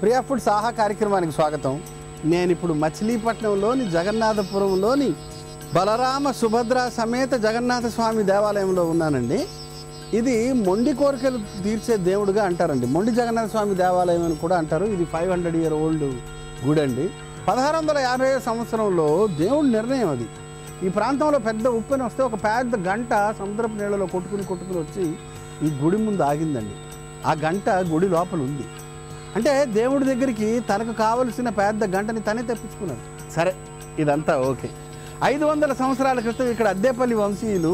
Priya foods ఆహా కార్యక్రమానికి స్వాగతం. నేను ఇప్పుడు మచిలీపట్నంలోని జగన్నాథపురంలోని బలరామ సుభద్ర సమేత జగన్నాథ స్వామి దేవాలయంలో ఉన్నానండి. ఇది మొండి కోరికలు తీర్చే దేవుడుగా అంటారండి. మొండి జగన్నాథ స్వామి దేవాలయం అని కూడా అంటారు. ఇది 500 year old గుడి అండి. 1650 సంవత్సరంలో దేవుడి నిర్ణయం అది. ఈ ప్రాంతంలో పెద్ద ఉప్పెన వస్తే ఒక పెద్ద గంట సముద్రపు నీళ్ళలో కొట్టుకుని వచ్చి ఈ గుడి ముందు ఆగిందండి. ఆ గంట గుడి లోపల ఉంది. అంటే దేవుడి దగ్గరికి తనకు కావలసిన పెద్ద గంటని తనే తెప్పించుకున్నాడు. సరే, ఇదంతా ఓకే. 500 సంవత్సరాల క్రితం ఇక్కడ అద్దేపల్లి వంశీయులు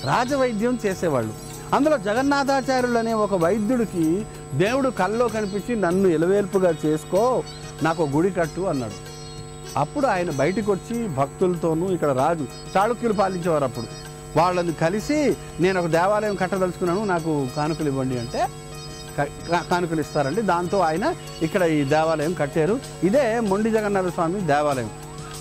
రాజవైద్యం చేసేవాళ్ళు. అందులో జగన్నాథాచార్యులు అనే ఒక వైద్యుడికి దేవుడు కల్లో కనిపించి నన్ను ఎలవేల్పుగా చేసుకో, నాకు గుడి కట్టు అన్నాడు. అప్పుడు ఆయన బయటకు వచ్చి భక్తులతోనూ, ఇక్కడ రాజు చాళుక్యులు పాలించేవారు అప్పుడు, వాళ్ళని కలిసి నేను ఒక దేవాలయం కట్టదలుచుకున్నాను, నాకు కానుకలు ఇవ్వండి అంటే కానుకలు ఇస్తారండి. దాంతో ఆయన ఇక్కడ ఈ దేవాలయం కట్టారు. ఇదే మొండి జగన్నాథ స్వామి దేవాలయం.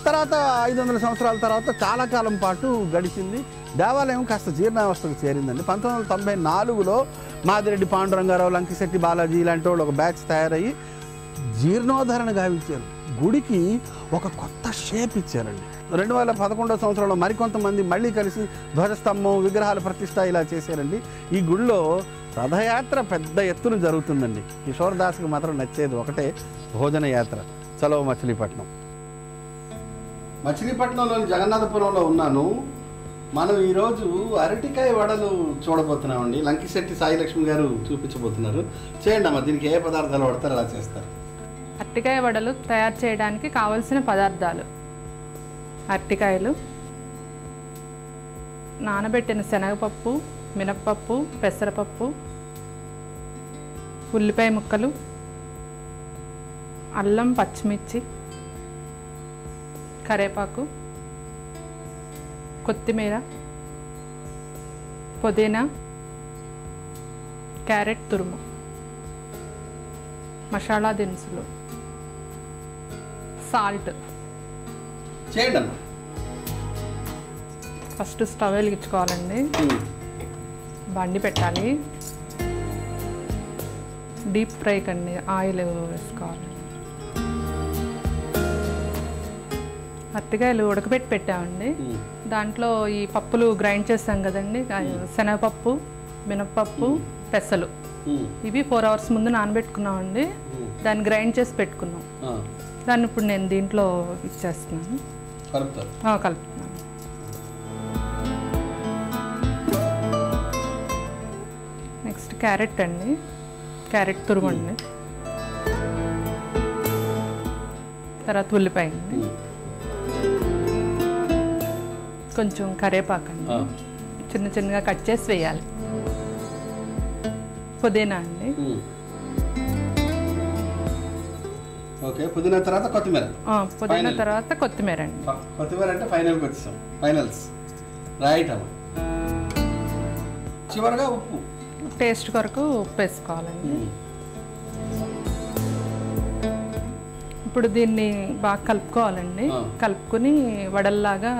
తర్వాత 500 సంవత్సరాల తర్వాత చాలా కాలం పాటు గడిచింది. దేవాలయం కాస్త జీర్ణావస్థకు చేరిందండి. 1994లో మాదిరెడ్డి పాండురంగారావు, లంకిశెట్టి బాలాజీ ఇలాంటి వాళ్ళు ఒక బ్యాచ్ తయారయ్యి జీర్ణోద్ధరణ గావించారు. గుడికి ఒక కొత్త షేప్ ఇచ్చారండి. 2011 సంవత్సరంలో మరికొంతమంది మళ్ళీ కలిసి ధ్వజస్తంభం, విగ్రహాల ప్రతిష్ట ఇలా చేశారండి. ఈ గుడిలో రథయాత్ర పెద్ద ఎత్తున జరుగుతుందండి. కిషోర్ దాస్కి మాత్రం నచ్చేది ఒకటే, భోజన యాత్ర. చలో మచిలీపట్నం. మచిలీపట్నంలోని జగన్నాథపురంలో ఉన్నాను. మనం ఈరోజు అరటికాయ వడలు చూడబోతున్నామండి. లంకిశెట్టి సాయిలక్ష్మి గారు చూపించబోతున్నారు. చేయండి అమ్మా, దీనికి ఏ పదార్థాలు వాడతారు, అలా చేస్తారు. అరటికాయ వడలు తయారు చేయడానికి కావలసిన పదార్థాలు: అరటికాయలు, నానబెట్టిన శనగపప్పు, మినప్పప్పు, పెసరపప్పు, ఉల్లిపాయ ముక్కలు, అల్లం, పచ్చిమిర్చి, కరివేపాకు, కొత్తిమీర, పుదీనా, క్యారెట్ తురుము, మసాలా దినుసులు, సాల్ట్. చేయండి అమ్మా. ఫస్ట్ స్టవ్ వెలిగించుకోవాలండి. బండి పెట్టాలి. డీప్ ఫ్రై కండి ఆయిల్ వేసుకోవాలి. అరటికాయలు ఉడకబెట్టి పెట్టామండి. దాంట్లో ఈ పప్పులు గ్రైండ్ చేస్తాం కదండి, శనగపప్పు, మినప్పప్పు, పెసలు, ఇవి 4 hours ముందు నానబెట్టుకున్నామండి. దాన్ని గ్రైండ్ చేసి పెట్టుకున్నాం. దాన్ని ఇప్పుడు నేను దీంట్లో ఇచ్చేస్తున్నాను, కలుపుతున్నాను. నెక్స్ట్ క్యారెట్ అండి, క్యారెట్ తురుమండి. తర్వాత ఉల్లిపాయ అండి, కొంచెం కరివేపాకు అండి, చిన్న చిన్నగా కట్ చేసి వేయాలి. పుదీనా అండి, ఓకే. పుదీనా తర్వాత కొత్తిమీర. పుదీనా తర్వాత కొత్తిమీర అండి. కొత్తిమీర అంటే ఫైనల్కి వచ్చేసాం. ఫైనల్స్ రైట్ అమ్మ. చివరిగా ఉప్పు, టేస్ట్ కొరకు ఉప్పు వేసుకోవాలండి. ఇప్పుడు దీన్ని బాగా కలుపుకోవాలండి. కలుపుకుని వడల్లాగా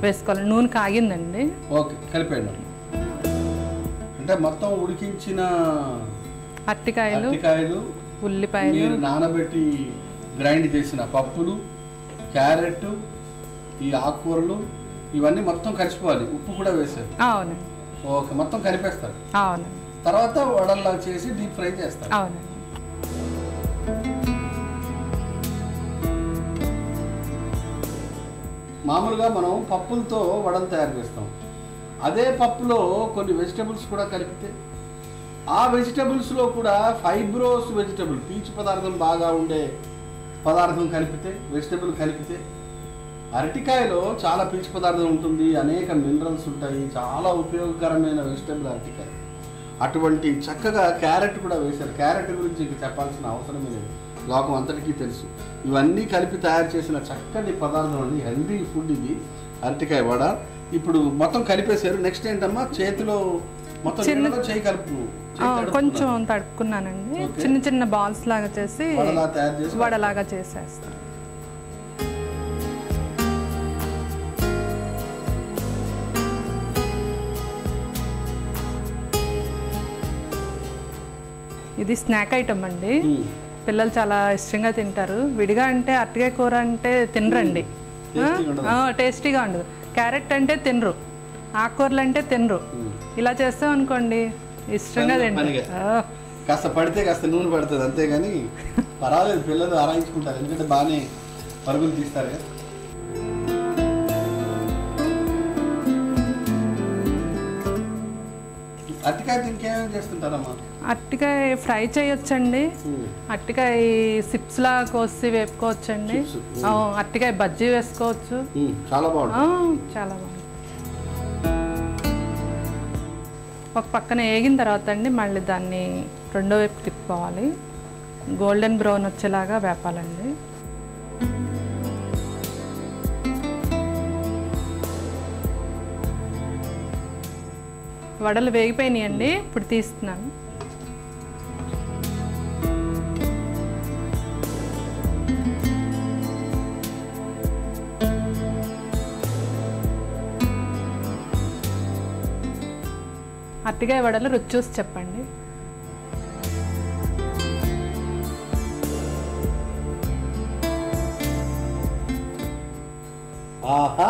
వేసుకోవాలి. నూనె కాగిందండి. ఓకే, కలిపేయండి. అంటే మొత్తం ఉడికించిన అరటికాయలు, ఉల్లిపాయలు, నానబెట్టి గ్రైండ్ చేసిన పప్పులు, క్యారెట్, ఈ ఆకుకూరలు ఇవన్నీ మొత్తం కలిసిపోవాలి. ఉప్పు కూడా వేసారు. అవునండి. ఓకే, మొత్తం కలిపేస్తారు. అవునండి. తర్వాత వడల్లా చేసి డీప్ ఫ్రై చేస్తారు. అవునండి. మామూలుగా మనం పప్పులతో వడలు తయారు చేస్తాం. అదే పప్పులో కొన్ని వెజిటబుల్స్ కూడా కలిపితే, ఆ వెజిటబుల్స్లో కూడా ఫైబ్రోస్ వెజిటబుల్, పీచు పదార్థం బాగా ఉండే పదార్థం కలిపితే, వెజిటబుల్ కలిపితే, అరటికాయలో చాలా పీచు పదార్థం ఉంటుంది, అనేక మినరల్స్ ఉంటాయి, చాలా ఉపయోగకరమైన వెజిటబుల్ అరటికాయ. అటువంటి చక్కగా క్యారెట్ కూడా వేశారు. క్యారెట్ గురించి ఇంక చెప్పాల్సిన అవసరమే లేదు, లోకం అంతటికీ తెలుసు. ఇవన్నీ కలిపి తయారు చేసిన చక్కటి పదార్థం అండి, హెల్దీ ఫుడ్ ఇది అరటికాయ వడ. ఇప్పుడు మొత్తం కలిపేశారు. నెక్స్ట్ ఏంటమ్మా, చేతిలో మొత్తం చేయి కలుపు, కొంచెం తడుపుకున్నానండి. చిన్న చిన్న బాల్స్ లాగా చేసి వడలాగా చేసేస్తాను. ఇది స్నాక్ ఐటమ్ అండి. పిల్లలు చాలా ఇష్టంగా తింటారు. విడిగా అంటే అరటికాయ కూర అంటే తినరండి, టేస్టీగా ఉండదు. క్యారెట్ అంటే తినరు, ఆకుకూరలు అంటే తినరు. ఇలా చేస్తాం అనుకోండి ఇష్టంగా తింటారు. కాస్త పడితే కాస్త నూనె పడుతుంది అంతేగాని పర్వాలేదు, పిల్లలు ఆరాయించుకుంటారు ఎందుకంటే బాగానే పరుగులు తీస్తారు కదా. అరటికాయ ఇంకేమేమి చేస్తుంటారమ్మా? అరటికాయ ఫ్రై చేయొచ్చండి, అరటికాయ సిప్స్ లా కోసి వేపుకోవచ్చండి, అరటికాయ బజ్జీ వేసుకోవచ్చు. చాలా బాగుంది, చాలా బాగుంది. ఒక పక్కన వేగిన తర్వాత అండి మళ్ళీ దాన్ని రెండో వైపు తిప్పుకోవాలి, గోల్డెన్ బ్రౌన్ వచ్చేలాగా వేపాలండి. వడలు వేగిపోయినాయండి, ఇప్పుడు తీస్తున్నాను. అరటికాయ వడలు రుచి చూసి చెప్పండి. ఆహా